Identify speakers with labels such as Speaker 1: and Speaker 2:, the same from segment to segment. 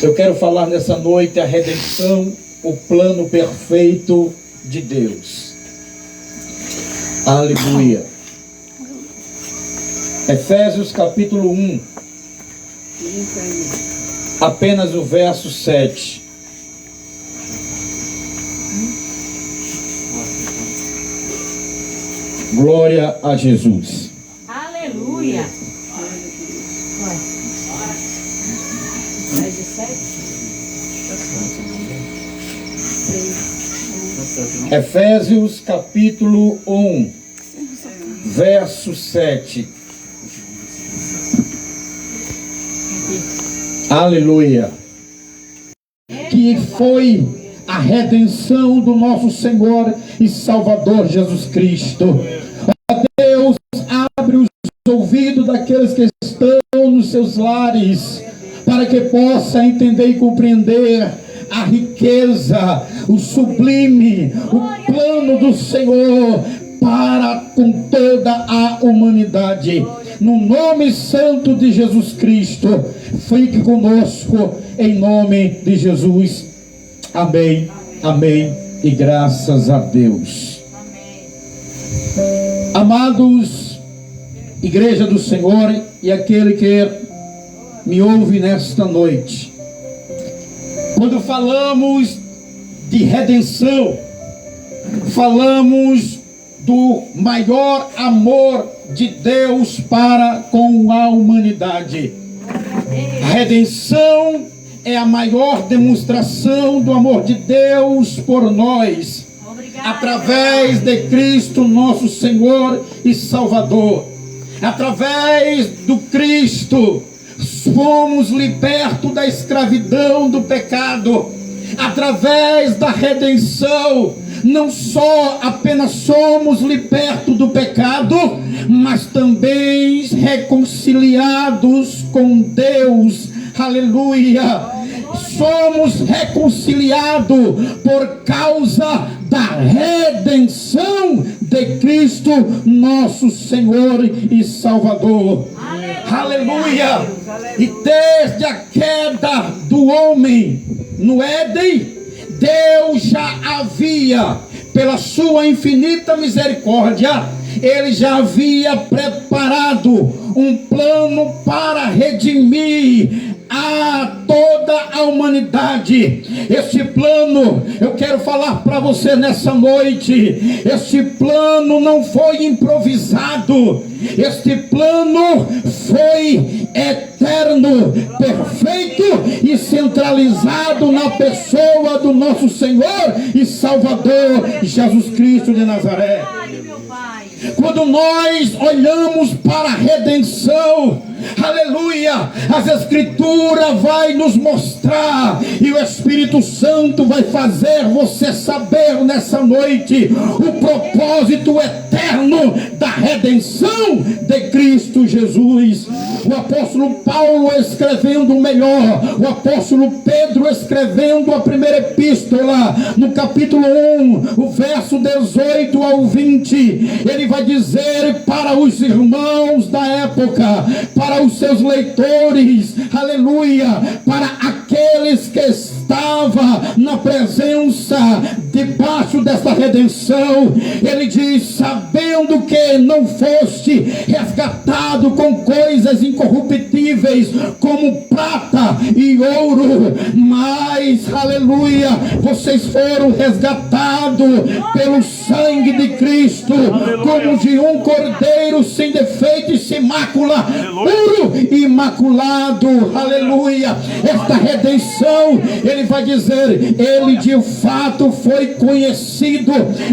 Speaker 1: Eu quero falar nessa noite a redenção, o plano perfeito de Deus. Aleluia. Efésios capítulo 1, apenas o verso 7. Glória a Jesus.
Speaker 2: Aleluia.
Speaker 1: Efésios capítulo 1, verso 7. Aleluia. Que foi a redenção do nosso Senhor e Salvador Jesus Cristo. Ó Deus, abre os ouvidos daqueles que estão nos seus lares, para que possa entender e compreender a riqueza, o sublime, o plano do Senhor para com toda a humanidade. No nome santo de Jesus Cristo, fique conosco em nome de Jesus. Amém, amém e graças a Deus. Amém. Amados, igreja do Senhor e aquele que me ouve nesta noite, quando falamos de redenção, falamos do maior amor de Deus para com a humanidade. A redenção é a maior demonstração do amor de Deus por nós, através de Cristo nosso Senhor e Salvador. Através do Cristo fomos libertos da escravidão do pecado. Através da redenção, não só apenas somos libertos do pecado, mas também reconciliados com Deus. Aleluia! Somos reconciliados por causa da redenção de Cristo, nosso Senhor e Salvador. Aleluia! E desde a queda do homem no Éden, Deus já havia, pela sua infinita misericórdia, Ele já havia preparado um plano para redimir a toda a humanidade. Esse plano, eu quero falar para você nessa noite, esse plano não foi improvisado, este plano foi eterno, perfeito e centralizado na pessoa do nosso Senhor e Salvador Jesus Cristo de Nazaré. Quando nós olhamos para a redenção, aleluia, as Escrituras vai nos mostrar, e o Espírito Santo vai fazer você saber nessa noite o propósito eterno da redenção de Cristo Jesus. O apóstolo Paulo escrevendo melhor, o apóstolo Pedro escrevendo a primeira epístola, no capítulo 1, o verso 18 ao 20, ele vai dizer para os irmãos da época, para os seus leitores, aleluia, para aqueles que estavam na presença, debaixo desta redenção, ele diz: sabendo que não foste resgatado com coisas incorruptíveis, como prata e ouro, mas, aleluia, vocês foram resgatados pelo sangue de Cristo, como de um cordeiro sem defeito e sem mácula, puro e imaculado. Aleluia. Esta redenção, ele vai dizer, ele de fato foi conhecido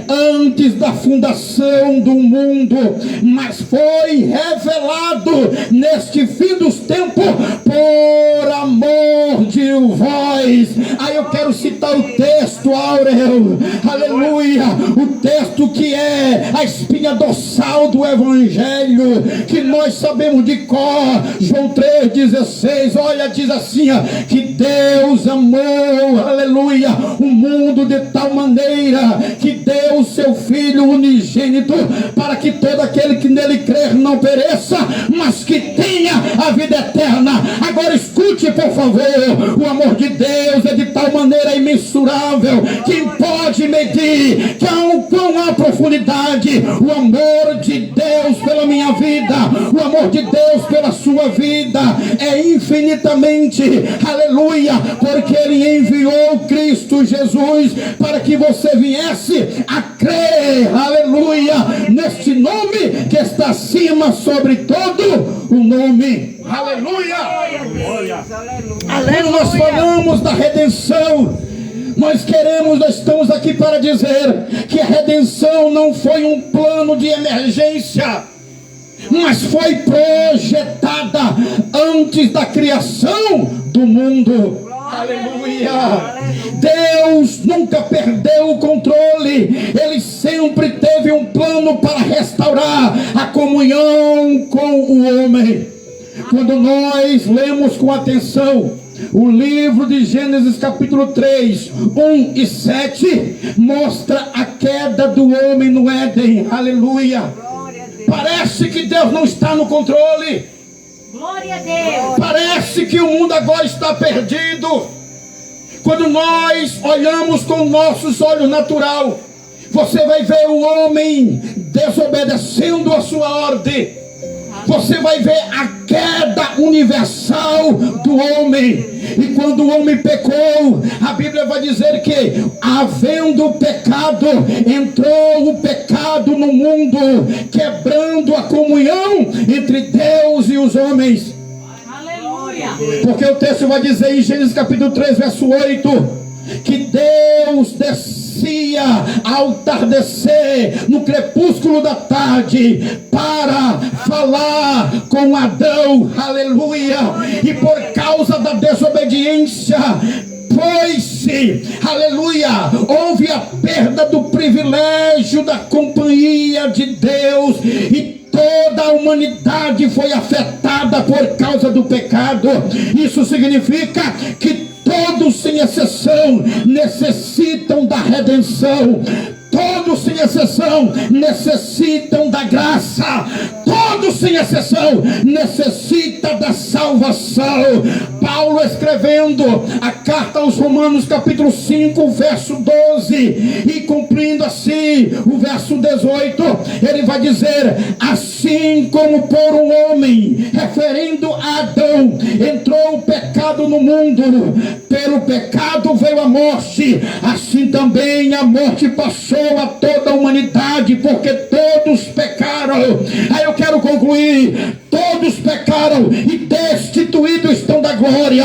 Speaker 1: antes da fundação do mundo, mas foi revelado neste fim dos tempos por amor de vós. Aí eu quero citar o texto áureo, aleluia, o texto que é a espinha dorsal do Evangelho, que nós sabemos de cor, João 3,16, olha, diz assim, que Deus amou, aleluia, o mundo de tal maneira, que deu o seu Filho unigênito, para que todo aquele que nele crer não pereça, mas que tenha a vida eterna. Agora escute, por favor, O amor de Deus é de tal maneira imensurável que pode medir quão há profundidade. O amor de Deus pela minha vida, o amor de Deus pela sua vida é infinitamente, aleluia, porque Ele enviou Cristo Jesus para que você viesse a crer, aleluia, neste nome que está acima sobre todo o nome. Aleluia! Quando nós falamos da redenção, nós estamos aqui para dizer que a redenção não foi um plano de emergência, mas foi projetada antes da criação do mundo. Aleluia! Deus nunca perdeu o controle. Ele sempre teve um plano para restaurar a comunhão com o homem. Quando nós lemos com atenção o livro de Gênesis capítulo 3, 1 e 7, mostra a queda do homem no Éden. Aleluia! Parece que Deus não está no controle.
Speaker 2: Glória a Deus.
Speaker 1: Parece que o mundo agora está perdido. Quando nós olhamos com nossos olhos natural, você vai ver o homem desobedecendo a sua ordem. Você vai ver a queda universal do homem. E quando o homem pecou, a Bíblia vai dizer que, havendo pecado, entrou o pecado no mundo, quebrando a comunhão entre Deus e os homens.
Speaker 2: Aleluia.
Speaker 1: Porque o texto vai dizer em Gênesis capítulo 3, verso 8, que Deus descia ao entardecer, no crepúsculo da tarde, para falar com Adão. Aleluia. E por causa da desobediência, pois-se, aleluia, houve a perda do privilégio da companhia de Deus, e toda a humanidade foi afetada por causa do pecado. Isso significa que todos, sem exceção, necessitam da redenção. Todos, sem exceção, necessitam da graça. Todos, sem exceção, necessitam da salvação. Paulo, escrevendo a carta aos Romanos, capítulo 5, verso 12, e cumprindo assim o verso 18, ele vai dizer: assim como por um homem, referindo a Adão, entrou o pecado no mundo, pelo pecado veio a morte, assim também a morte passou a toda a humanidade, porque todos pecaram. Aí eu quero concluir: todos pecaram e destituídos estão da glória.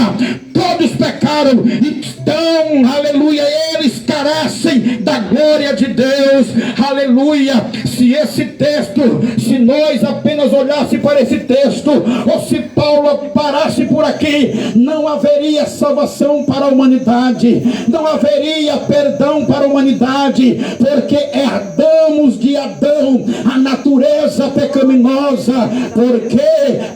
Speaker 1: Todos pecaram e estão, aleluia, eles carecem da glória de Deus. Aleluia. Se esse texto, se nós apenas olhássemos para esse texto, ou se Paulo parasse por aqui, não haveria salvação para a humanidade, não haveria perdão para a humanidade, porque herdamos de Adão a natureza pecaminosa, porque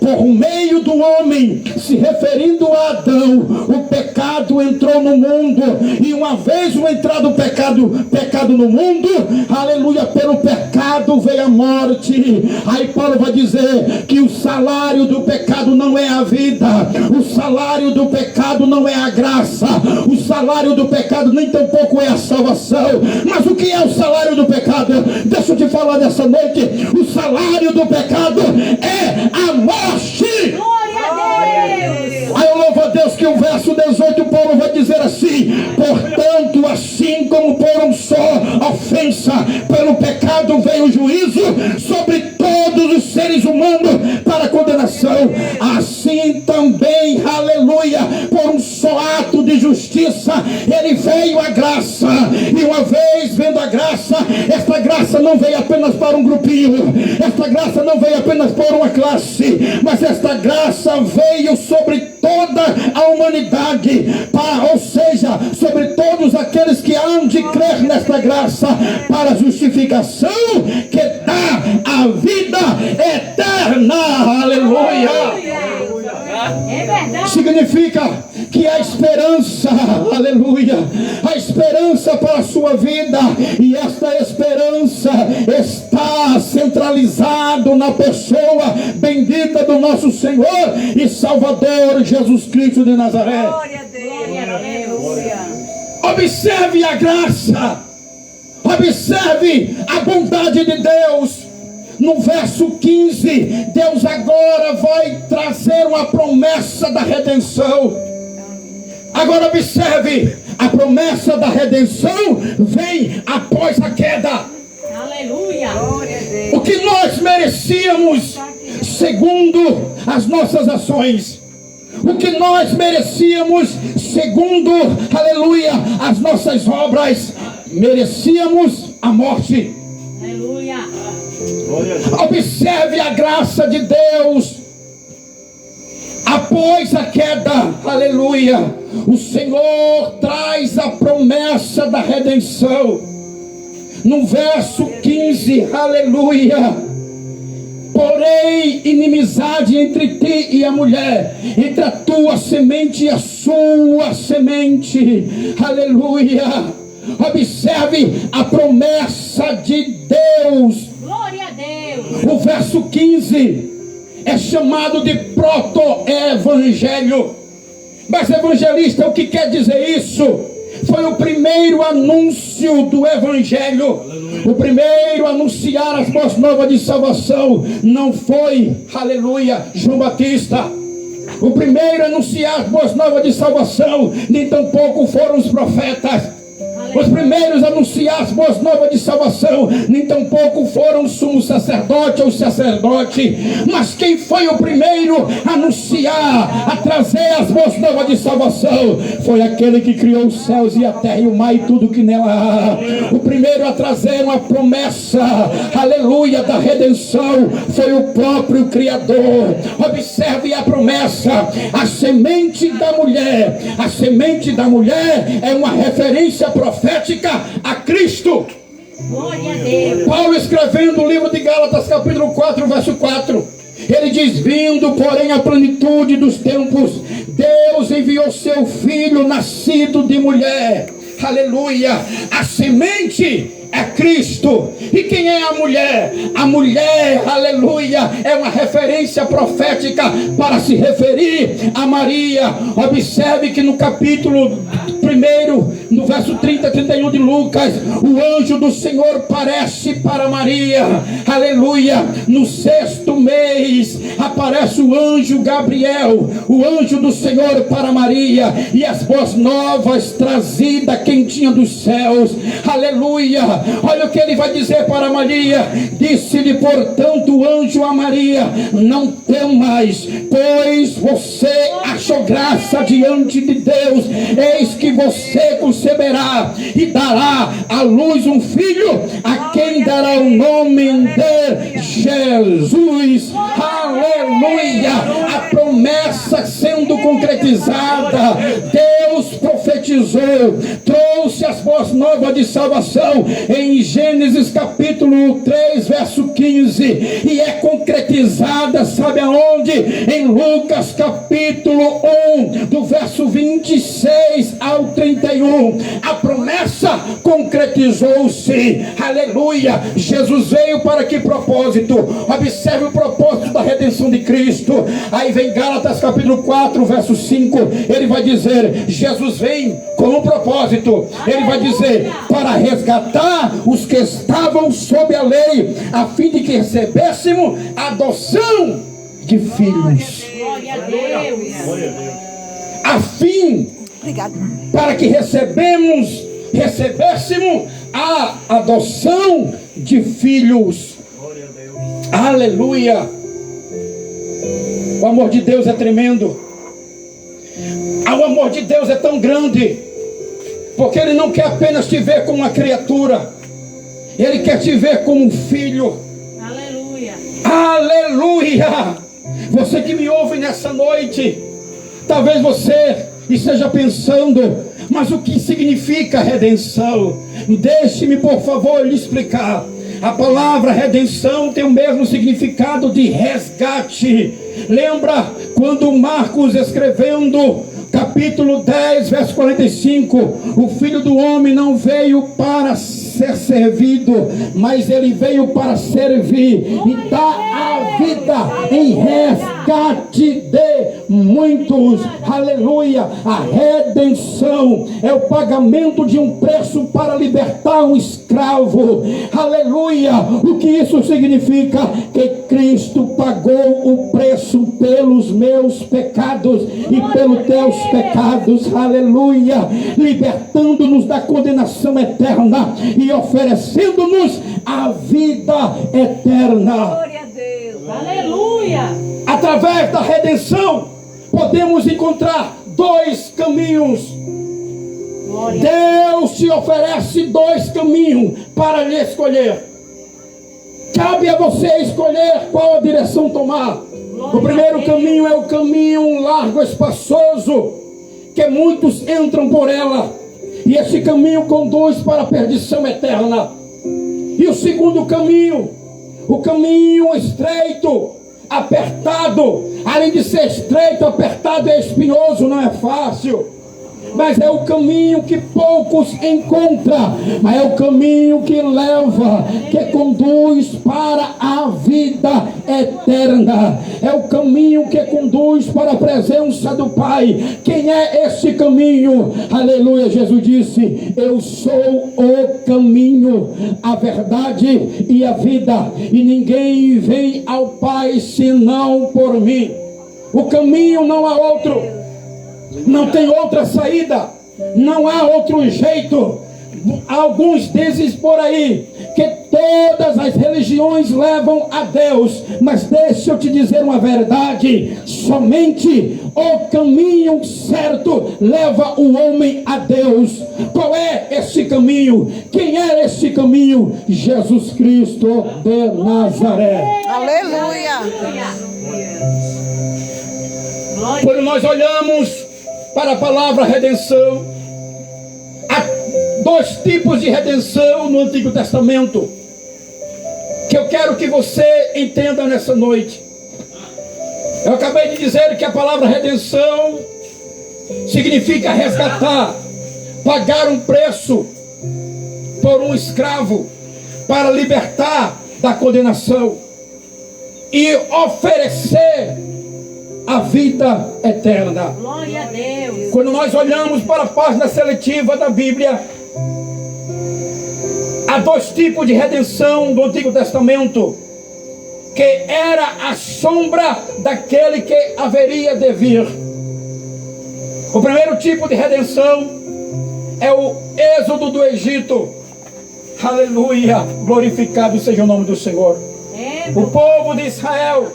Speaker 1: por meio do homem, se referindo a Adão, o pecado entrou no mundo, e uma vez o entrado do pecado no mundo, aleluia, pelo pecado veio a morte. Aí Paulo vai dizer que o salário do pecado não é a vida, o salário do pecado não é a graça, o salário do pecado nem tampouco é a salvação. Mas o que é o salário do pecado? Deixa eu te falar nessa noite: o salário do pecado é a morte.
Speaker 2: Glória a Deus.
Speaker 1: Aí eu louvo a Deus que o verso 18, Paulo vai dizer assim: portanto, assim como por um só ofensa, pelo pecado veio o juízo sobre todos os seres humanos para condenação, assim também, aleluia, por um só ato de justiça, ele veio a graça. E uma vez vendo a graça, esta graça não veio apenas para um grupinho, esta graça não veio apenas para uma classe, mas esta graça veio sobre toda a humanidade, ou seja, sobre todos aqueles que hão de crer nesta graça, para a justificação que dá a vida eterna. Aleluia.
Speaker 2: É verdade.
Speaker 1: Significa que a esperança, aleluia, a esperança para a sua vida, e esta esperança está centralizado na pessoa bendita do nosso Senhor e Salvador Jesus Cristo de Nazaré.
Speaker 2: Glória a Deus.
Speaker 1: Observe a graça. Observe a bondade de Deus. No verso 15, Deus agora vai trazer uma promessa da redenção. Agora observe, a promessa da redenção vem após a queda.
Speaker 2: Aleluia.
Speaker 1: O que nós merecíamos segundo as nossas ações, o que nós merecíamos segundo, aleluia, as nossas obras, merecíamos a morte.
Speaker 2: Aleluia.
Speaker 1: Observe a graça de Deus. Após a queda, aleluia, o Senhor traz a promessa da redenção. No verso 15, aleluia: porém, inimizade entre ti e a mulher, entre a tua semente e a sua semente. Aleluia. Observe a promessa de Deus.
Speaker 2: Glória a Deus.
Speaker 1: O verso 15 é chamado de proto-evangelho. Mas, evangelista, o que quer dizer isso? Foi o primeiro anúncio do evangelho. O primeiro a anunciar as boas novas de salvação não foi, aleluia, João Batista. O primeiro a anunciar as boas novas de salvação nem tampouco foram os profetas. Os primeiros a anunciar as boas novas de salvação nem tampouco foram o sumo sacerdote ou sacerdote. Mas quem foi o primeiro a anunciar, a trazer as boas novas de salvação? Foi aquele que criou os céus e a terra e o mar e tudo que nela há. O primeiro a trazer uma promessa, aleluia, da redenção foi o próprio Criador. Observe a promessa: a semente da mulher. A semente da mulher é uma referência profética a Cristo.
Speaker 2: Glória a Deus.
Speaker 1: Paulo, escrevendo o livro de Gálatas, capítulo 4, verso 4, ele diz: vindo porém a plenitude dos tempos, Deus enviou seu filho nascido de mulher. Aleluia. A semente é Cristo. E quem é a mulher? A mulher, aleluia, é uma referência profética para se referir a Maria. Observe que no capítulo 1, no verso 30 e 31 de Lucas, o anjo do Senhor aparece para Maria. Aleluia. No 6º mês aparece o anjo Gabriel, o anjo do Senhor para Maria, e as boas novas trazidas quentinha dos céus. Aleluia. Olha o que ele vai dizer para Maria: disse-lhe portanto o anjo a Maria: não temas, pois você achou graça diante de Deus. Eis que você conceberá e dará à luz um filho, a quem dará o nome de Jesus. Aleluia. A promessa sendo concretizada, Deus profetizou, trouxe as boas novas de salvação em Gênesis capítulo 3, verso 15, e é concretizada, sabe aonde? Em Lucas capítulo 1, do verso 26 ao 31. A promessa concretizou-se. Aleluia. Jesus veio para que propósito? Observe o propósito da redenção de Cristo. Aí vem Gálatas capítulo 4, verso 5, ele vai dizer: Jesus vem com um propósito. Ele vai dizer: para resgatar os que estavam sob a lei, a fim de que recebêssemos a adoção de filhos.
Speaker 2: Glória a Deus.
Speaker 1: A fim, para que recebêssemos a adoção de filhos. Aleluia. O amor de Deus é tremendo. O amor de Deus é tão grande, porque Ele não quer apenas te ver como uma criatura, Ele quer te ver como um filho.
Speaker 2: Aleluia.
Speaker 1: Aleluia. Você que me ouve nessa noite, talvez você esteja pensando: mas o que significa redenção? Deixe-me, por favor, lhe explicar. A palavra redenção tem o mesmo significado de resgate. Lembra quando Marcos, escrevendo capítulo 10, verso 45, o Filho do Homem não veio para ser servido, mas ele veio para servir e dar a vida em resgate. resgate de muitos. Aleluia. A redenção é o pagamento de um preço para libertar um escravo. Aleluia. O que isso significa? Que Cristo pagou o preço pelos meus pecados e pelos teus pecados. Aleluia. Libertando-nos da condenação eterna e oferecendo-nos a vida eterna.
Speaker 2: Glória a Deus. Aleluia.
Speaker 1: Através da redenção, podemos encontrar dois caminhos.
Speaker 2: Glória.
Speaker 1: Deus te oferece dois caminhos para lhe escolher. Cabe a você escolher qual a direção tomar. O primeiro caminho é o caminho largo, espaçoso, que muitos entram por ela, e esse caminho conduz para a perdição eterna. E o segundo caminho, o caminho estreito, apertado, além de ser estreito, apertado, é espinhoso, não é fácil, mas é o caminho que poucos encontram, mas é o caminho que leva, que conduz para a vida eterna, é o caminho que conduz para a presença do Pai. Quem é esse caminho? Aleluia. Jesus disse: eu sou o caminho, a verdade e a vida, e ninguém vem ao Pai senão por mim. O caminho, não há outro. Não tem outra saída, não há outro jeito. Alguns dizem por aí que todas as religiões levam a Deus, mas deixa eu te dizer uma verdade: somente o caminho certo leva o homem a Deus. Qual é esse caminho? Quem é esse caminho? Jesus Cristo de Nazaré.
Speaker 3: Aleluia.
Speaker 1: Quando nós olhamos para a palavra redenção, há dois tipos de redenção no Antigo Testamento, que eu quero que você entenda nessa noite. Eu acabei de dizer que a palavra redenção significa resgatar, pagar um preço por um escravo para libertar da condenação e oferecer a vida eterna.
Speaker 2: Glória a Deus.
Speaker 1: Quando nós olhamos para a página seletiva da Bíblia, há dois tipos de redenção do Antigo Testamento, que era a sombra daquele que haveria de vir. O primeiro tipo de redenção é o êxodo do Egito. Aleluia, glorificado seja o nome do Senhor. O povo de Israel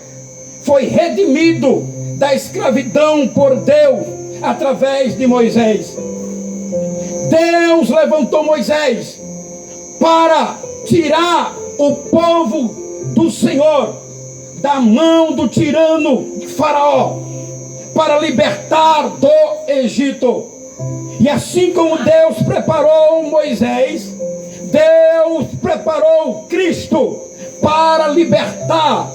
Speaker 1: foi redimido da escravidão por Deus através de Moisés. Deus levantou Moisés para tirar o povo do Senhor da mão do tirano Faraó, para libertar do Egito. E assim como Deus preparou Moisés, Deus preparou Cristo para libertar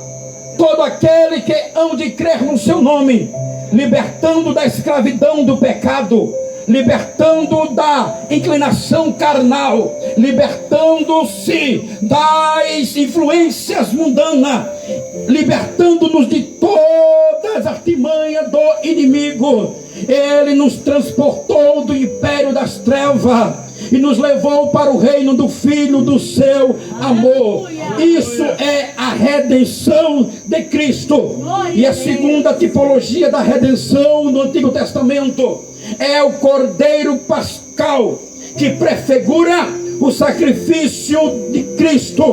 Speaker 1: todo aquele que hão de crer no seu nome, libertando da escravidão do pecado, libertando da inclinação carnal, libertando-se das influências mundanas, libertando-nos de todas as artimanhas do inimigo. Ele nos transportou do império das trevas e nos levou para o reino do Filho do seu amor. Isso é a redenção de Cristo. E a segunda tipologia da redenção no Antigo Testamento é o Cordeiro Pascal, que prefigura o sacrifício de Cristo,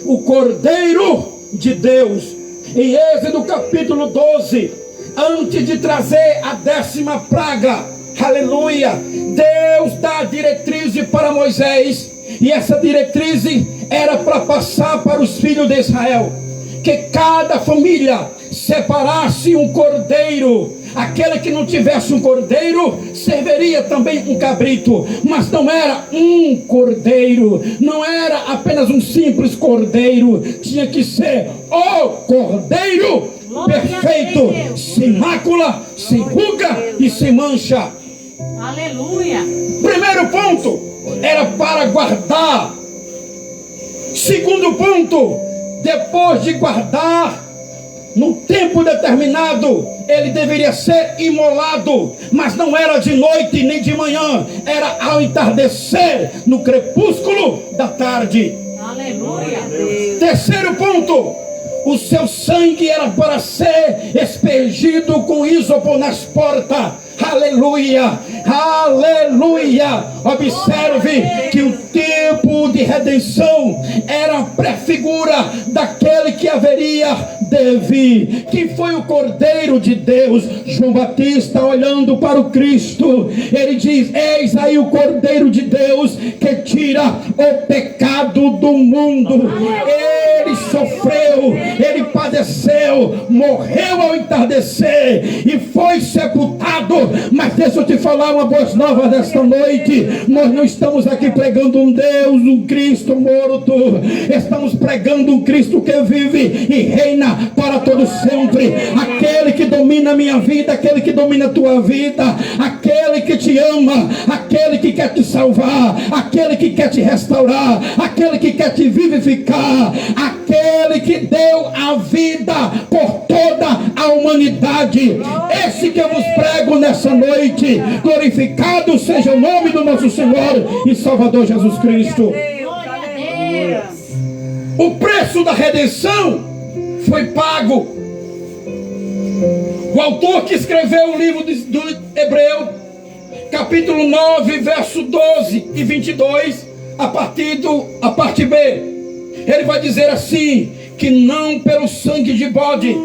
Speaker 1: o Cordeiro de Deus. Em Êxodo capítulo 12, antes de trazer a 10ª praga, aleluia, Deus dá a diretriz para Moisés, e essa diretriz era para passar para os filhos de Israel, que cada família separasse um cordeiro. Aquele que não tivesse um cordeiro, serviria também um cabrito, mas não era um cordeiro, não era apenas um simples cordeiro, tinha que ser o cordeiro perfeito, sem mácula, sem ruga e sem mancha.
Speaker 2: Aleluia.
Speaker 1: Primeiro ponto, era para guardar. Segundo ponto, depois de guardar, no tempo determinado, ele deveria ser imolado, mas não era de noite nem de manhã, era ao entardecer, no crepúsculo da tarde.
Speaker 2: Aleluia.
Speaker 1: Terceiro ponto, o seu sangue era para ser aspergido com ísopo nas portas. Aleluia, aleluia. Observe que o tempo de redenção era a prefigura daquele que haveria de vir. Que foi o Cordeiro de Deus. João Batista, olhando para o Cristo, ele diz: eis aí o Cordeiro de Deus que tira o pecado do mundo. Ele sofreu, ele padeceu, morreu ao entardecer e foi sepultado. Mas deixa eu te falar uma boa nova desta noite. Nós não estamos aqui pregando um Deus, um Cristo morto. Estamos pregando um Cristo que vive e reina para todo sempre. Aquele que domina a minha vida, aquele que domina a tua vida, aquele que te ama, aquele que quer te salvar, aquele que quer te restaurar, aquele que quer te vivificar, aquele que deu a vida por toda a humanidade. Esse que eu vos prego nessa noite. Glorificado seja o nome do nosso Senhor e Salvador Jesus Cristo. O preço da redenção foi pago. O autor que escreveu o livro do Hebreu, capítulo 9, verso 12 e 22, a parte B, ele vai dizer assim: que não pelo sangue de bode,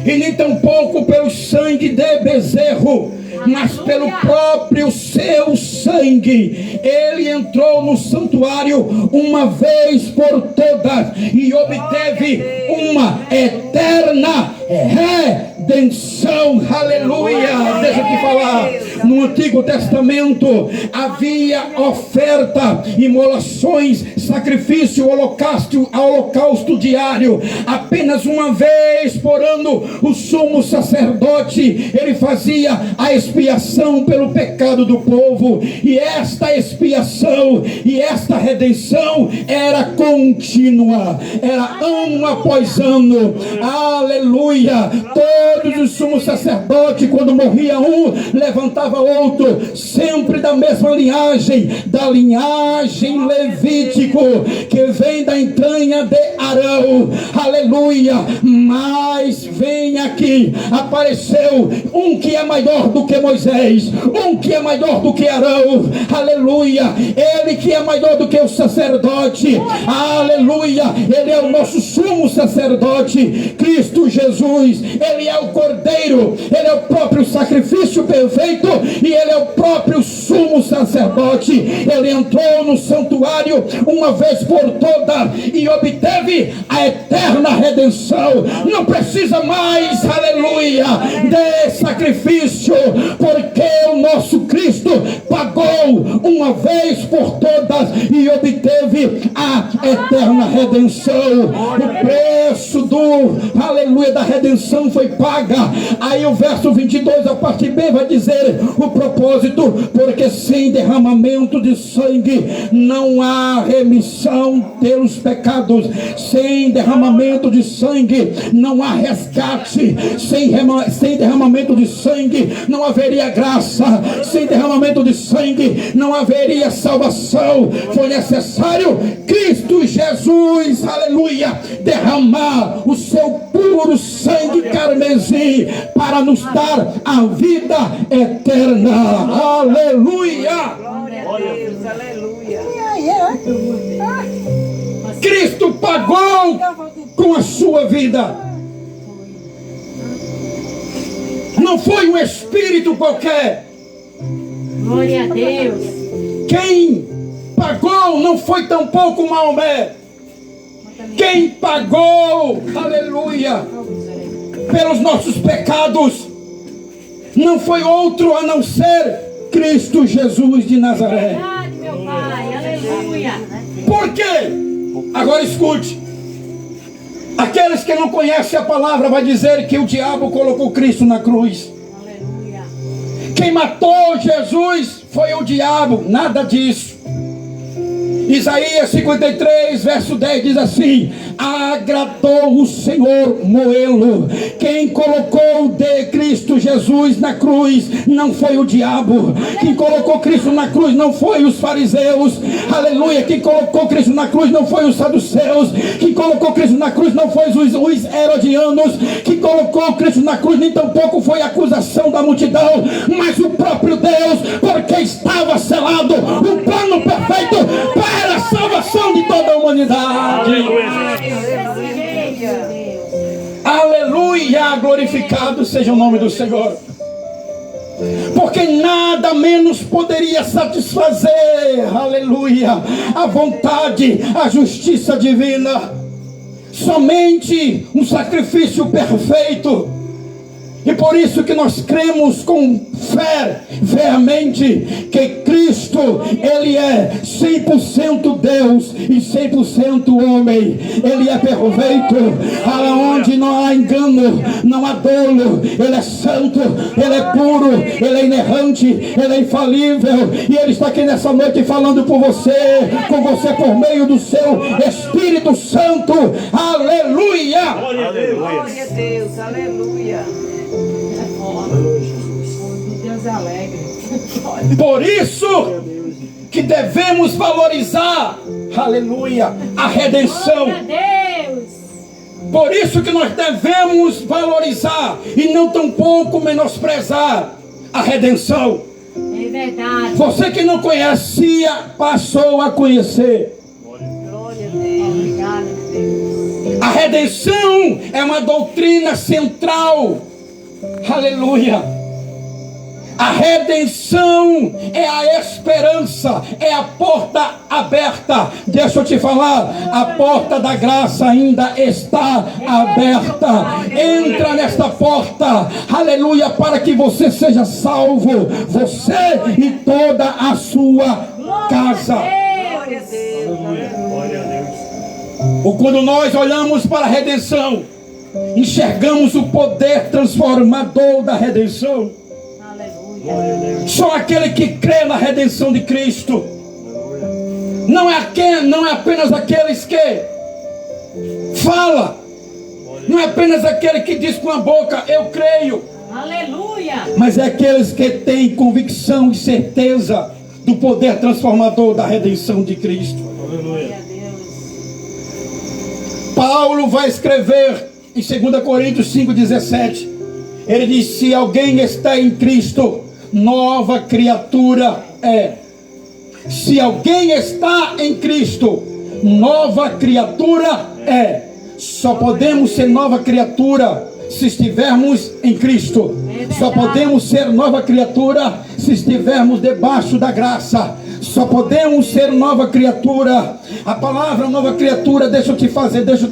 Speaker 1: e nem tampouco pelo sangue de bezerro, mas pelo próprio seu sangue, ele entrou no santuário uma vez por todas e obteve uma eterna redenção. Aleluia. Deixa eu te falar, no Antigo Testamento havia oferta, imolações, sacrifício, holocausto diário. Apenas uma vez por ano o sumo sacerdote, ele fazia a expiação pelo pecado do povo, e esta expiação e esta redenção era contínua, era ano após ano. Aleluia. Todos os sumos sacerdotes, quando morria um, levantava outro, sempre da mesma linhagem, da linhagem levítico, que vem da entranha de Arão. Aleluia. Mas vem aqui, apareceu um que é maior do que Moisés, um que é maior do que Arão. Aleluia. Ele que é maior do que o sacerdote. Aleluia. Ele é o nosso sumo sacerdote, Cristo Jesus. Ele é o Cordeiro, ele é o próprio sacrifício perfeito, e ele é o próprio sumo sacerdote. Ele entrou no santuário uma vez por todas e obteve a eterna redenção. Não precisa mais, aleluia, de sacrifício, porque o nosso Cristo pagou uma vez por todas e obteve a eterna redenção. O preço do, aleluia, da redenção foi paga. Aí o verso 22, a parte B, vai dizer o propósito: porque sem derramamento de sangue não há remissão pelos pecados. Sem derramamento de sangue não há resgate. Sem derramamento de sangue não haveria graça. Sem derramamento de sangue não haveria salvação. Foi necessário Cristo Jesus, aleluia, derramar o seu puro sangue carmesim para nos dar a vida eterna. Aleluia.
Speaker 3: Glória a Deus, aleluia.
Speaker 1: Cristo pagou com a sua vida. Não foi um espírito qualquer.
Speaker 2: Glória a Deus.
Speaker 1: Quem pagou não foi tampouco Maomé. Quem pagou, aleluia, pelos nossos pecados não foi outro a não ser Cristo Jesus de Nazaré.
Speaker 2: Verdade, meu Pai. Aleluia.
Speaker 1: Por quê? Agora escute. Aqueles que não conhecem a palavra vai dizer que o diabo colocou Cristo na cruz.
Speaker 2: Aleluia.
Speaker 1: Quem matou Jesus foi o diabo. Nada disso. Isaías 53, verso 10 diz assim: agradou o Senhor moê-lo. Quem colocou de Cristo Jesus na cruz não foi o diabo. Quem colocou Cristo na cruz não foi os fariseus. Aleluia. Quem colocou Cristo na cruz não foi os saduceus. Quem colocou Cristo na cruz não foi os herodianos. Quem colocou Cristo na cruz nem tampouco foi a acusação da multidão, mas o próprio Deus, porque estava selado o plano perfeito para a salvação de toda a humanidade. Aleluia, glorificado seja o nome do Senhor. Porque nada menos poderia satisfazer, aleluia, a vontade, a justiça divina. Somente um sacrifício perfeito. E por isso que nós cremos com fé, veemente, que Cristo, Ele é 100% Deus e 100% homem. Ele é perfeito, aonde não há engano, não há dolo. Ele é santo, Ele é puro, Ele é inerrante, Ele é infalível. E Ele está aqui nessa noite falando por você, com você por meio do seu Espírito Santo. Aleluia!
Speaker 3: Glória a Deus, aleluia.
Speaker 2: Deus é alegre.
Speaker 1: Por isso que devemos valorizar, aleluia, a redenção.
Speaker 2: Glória a Deus.
Speaker 1: Por isso que nós devemos valorizar e não tampouco menosprezar a redenção.
Speaker 2: É verdade.
Speaker 1: Você que não conhecia, passou a conhecer.
Speaker 3: Glória a Deus.
Speaker 2: Obrigada, Deus.
Speaker 1: A redenção é uma doutrina central. Aleluia. A redenção é a esperança, é a porta aberta. Deixa eu te falar, a porta da graça ainda está aberta. Entra nesta porta, aleluia, para que você seja salvo, você e toda a sua casa.
Speaker 3: Glória a Deus. Glória a Deus.
Speaker 1: Ou quando nós olhamos para a redenção, enxergamos o poder transformador da redenção.
Speaker 2: Aleluia.
Speaker 1: Só aquele que crê na redenção de Cristo. Não é apenas aqueles que fala. Não é apenas aquele que diz com a boca, eu creio.
Speaker 2: Aleluia.
Speaker 1: Mas é aqueles que têm convicção e certeza do poder transformador da redenção de Cristo.
Speaker 2: Glória a Deus.
Speaker 1: Paulo vai escrever em 2 Coríntios 5,17. Ele diz: se alguém está em Cristo, nova criatura é. Se alguém está em Cristo, nova criatura é. Só podemos ser nova criatura se estivermos em Cristo. Só podemos ser nova criatura se estivermos debaixo da graça. Só podemos ser nova criatura. A palavra nova criatura, deixa eu te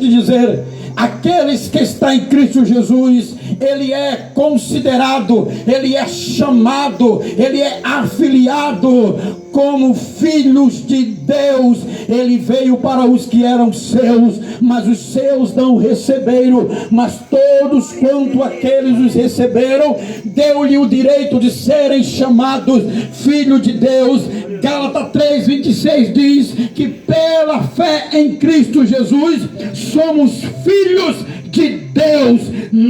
Speaker 1: dizer, aqueles que estão em Cristo Jesus, ele é considerado, ele é chamado, ele é afiliado como filhos de Deus. Ele veio para os que eram seus, mas os seus não o receberam. Mas todos quanto aqueles os receberam, deu-lhe o direito de serem chamados filhos de Deus. Gálatas 3:26 diz que pela fé em Cristo Jesus somos filhos de Deus.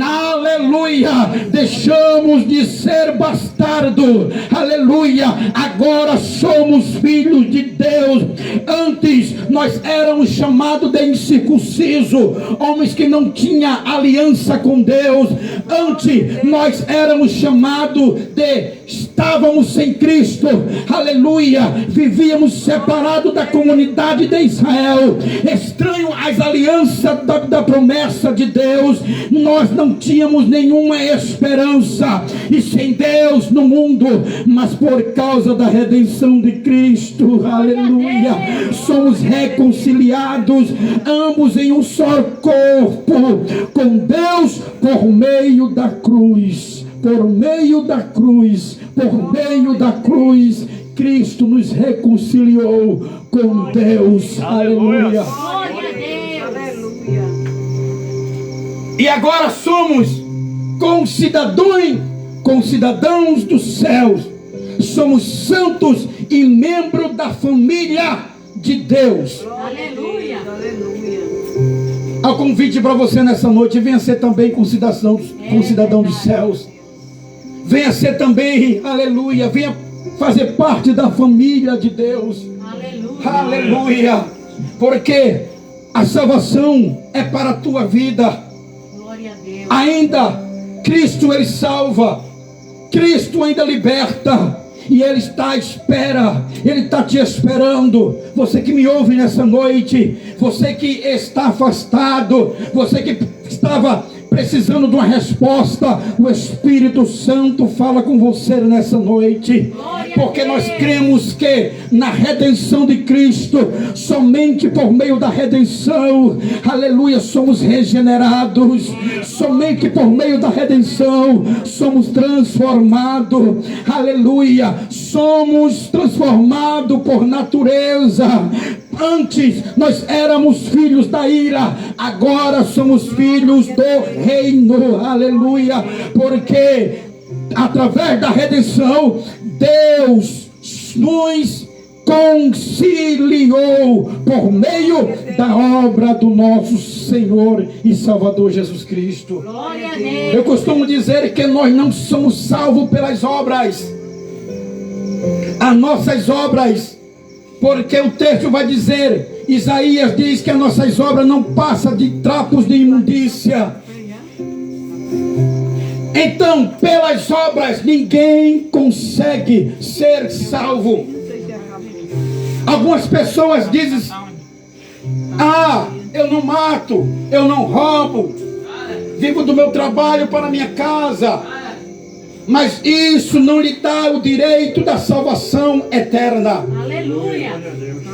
Speaker 1: Aleluia. Deixamos de ser bastardo. Aleluia. Agora somos filhos de Deus. Antes nós éramos chamados de incircunciso, homens que não tinham aliança com Deus. Antes nós éramos chamados de estávamos sem Cristo. Aleluia. Vivíamos separados da comunidade de Israel, estranho às alianças da promessa de Deus. Nós não tínhamos nenhuma esperança e sem Deus no mundo, mas por causa da redenção de Cristo, aleluia, somos reconciliados ambos em um só corpo com Deus por meio da cruz. Por meio da cruz, por meio da cruz, Cristo nos reconciliou com Deus. Aleluia.
Speaker 2: Glória a Deus.
Speaker 3: Aleluia.
Speaker 1: E agora somos concidadãos dos céus. Somos santos e membros da família de Deus.
Speaker 2: Aleluia.
Speaker 3: Aleluia.
Speaker 1: Há convite para você nessa noite. Venha ser também com cidadão dos céus. Venha ser também, aleluia, venha fazer parte da família de Deus.
Speaker 2: Aleluia.
Speaker 1: Aleluia. Porque a salvação é para a tua vida.
Speaker 2: Glória a Deus.
Speaker 1: Ainda Cristo ele salva. Cristo ainda liberta. E Ele está à espera. Ele está te esperando. Você que me ouve nessa noite, você que está afastado, você que estava precisando de uma resposta, o Espírito Santo fala com você nessa noite. Porque nós cremos que na redenção de Cristo, somente por meio da redenção, aleluia, somos regenerados. Somente por meio da redenção somos transformados. Aleluia, somos transformados por natureza. Antes nós éramos filhos da ira, agora somos filhos do reino. Aleluia, porque através da redenção Deus nos conciliou por meio da obra do nosso Senhor e Salvador Jesus Cristo.
Speaker 2: Glória a Deus.
Speaker 1: Eu costumo dizer que nós não somos salvos pelas obras, as nossas obras, porque o texto vai dizer, Isaías diz que as nossas obras não passam de trapos de imundícia. Então, pelas obras, ninguém consegue ser salvo. Algumas pessoas dizem: ah, eu não mato, eu não roubo, vivo do meu trabalho para minha casa. Mas isso não lhe dá o direito da salvação eterna.
Speaker 2: Aleluia.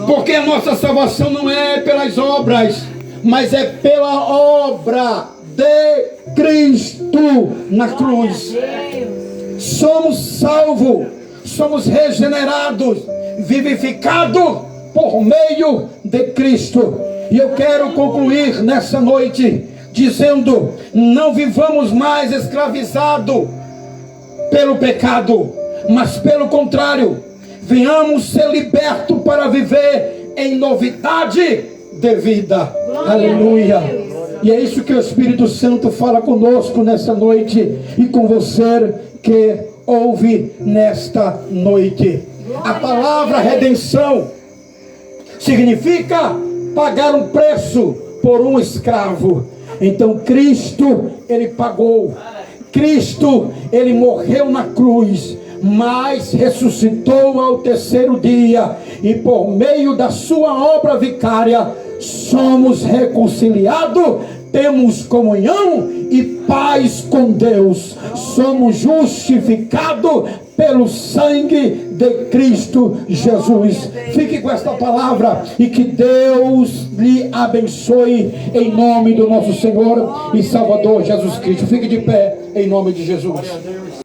Speaker 1: Porque a nossa salvação não é pelas obras, mas é pela obra de Cristo na cruz. Somos salvos, somos regenerados, vivificados por meio de Cristo. E eu quero concluir nessa noite dizendo: não vivamos mais escravizados pelo pecado, mas pelo contrário, venhamos ser libertos para viver em novidade de vida. Aleluia. E é isso que o Espírito Santo fala conosco nessa noite e com você que ouve nesta noite. A palavra redenção significa pagar um preço por um escravo. Então Cristo, Ele pagou. Cristo, Ele morreu na cruz, mas ressuscitou ao terceiro dia, e por meio da sua obra vicária somos reconciliados, temos comunhão e paz com Deus, somos justificados pelo sangue de Cristo Jesus. Fique com esta palavra e que Deus lhe abençoe em nome do nosso Senhor e Salvador Jesus Cristo. Fique de pé em nome de Jesus.